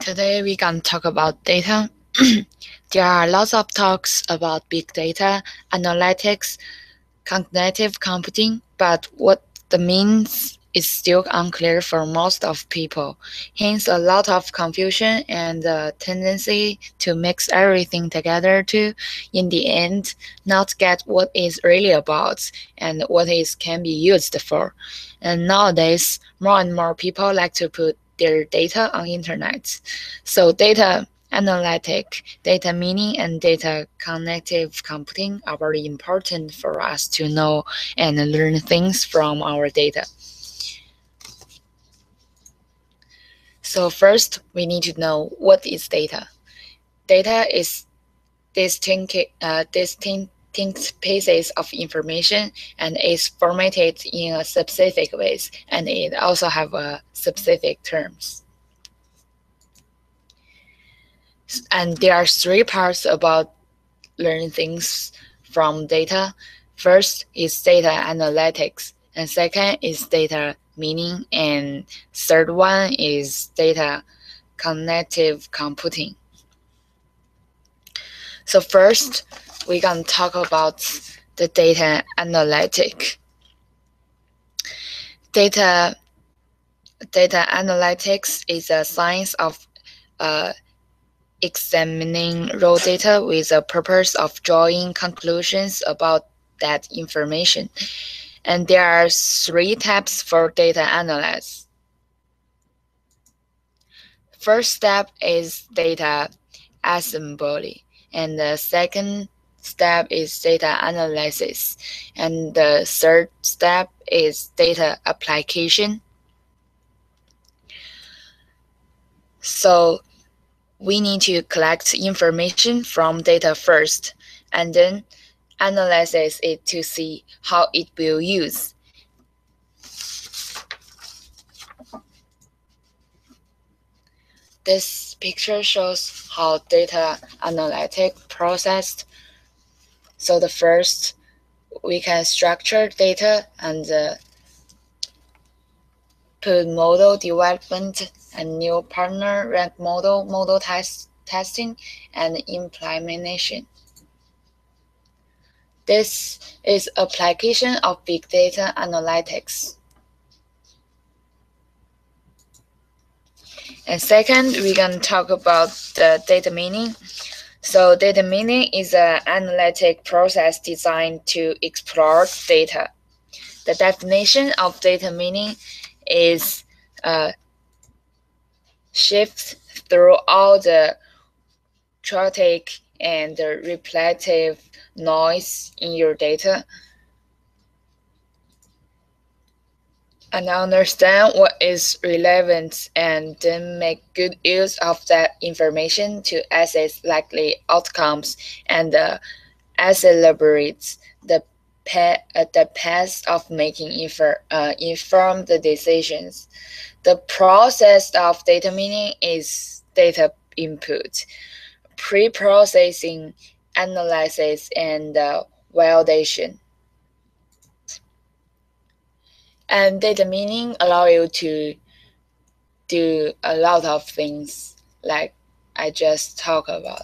Today we can talk about data. There are lots of talks about big data, analytics, cognitive computing, but what the means is still unclear for most of people. Hence a lot of confusion and a tendency to mix everything together to, in the end, not get what it's really about and what it can be used for. And nowadays, more and more people like to put their data on internet. So data analytic, data meaning, and data cognitive computing are very important for us to know and learn things from our data. So first, we need to know what is data. Data is distinct pieces of information and is formatted in a specific ways, and it also have a specific terms. And there are three parts about learning things from data. First is data analytics, and second is data meaning, and third one is data cognitive computing. So first, we can talk about the data analytic. Data analytics is a science of examining raw data with the purpose of drawing conclusions about that information. And there are three types for data analysis. First step is data assembly, and the second step is data analysis, and the third step is data application. So we need to collect information from data first, and then analyze it to see how it will use. This picture shows how data analytic processed. So the first, we can structure data and put model development and new partner rank model testing, and implementation. This is application of big data analytics. And second, we can talk about the data meaning. So data meaning is an analytic process designed to explore data. The definition of data meaning is shift through all the chaotic and repetitive noise in your data and understand what is relevant, and then make good use of that information to assess likely outcomes and accelerate the path of making informed decisions. The process of data meaning is data input, pre-processing, analysis, and validation. And data meaning allow you to do a lot of things like I just talked about.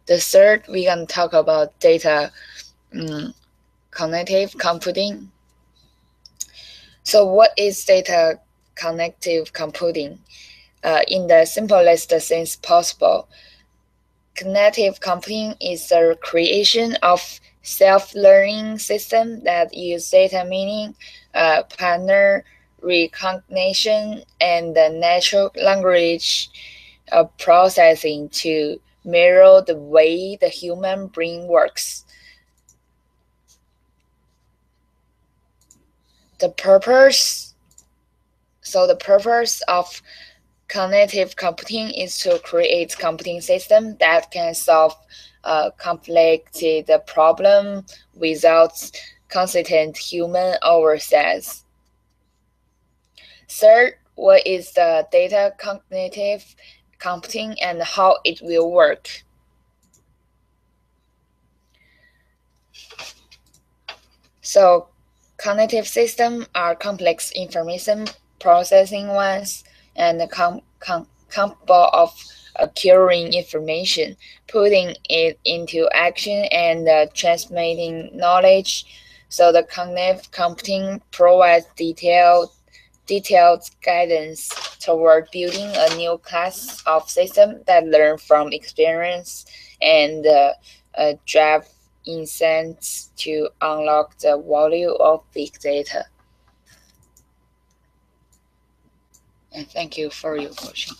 The third, we can talk about data cognitive computing. So what is data cognitive computing? In the simplest sense possible, cognitive computing is the creation of self-learning system that use data meaning, pattern recognition, and the natural language processing to mirror the way the human brain works. The purpose of cognitive computing is to create computing system that can solve complicated problem without constant human oversight. Third, what is the data cognitive computing and how it will work? So cognitive systems are complex information processing ones, and capable of acquiring information, putting it into action, and transmitting knowledge. So the cognitive computing provides detailed guidance toward building a new class of system that learn from experience and drive insights to unlock the value of big data. And thank you for your question.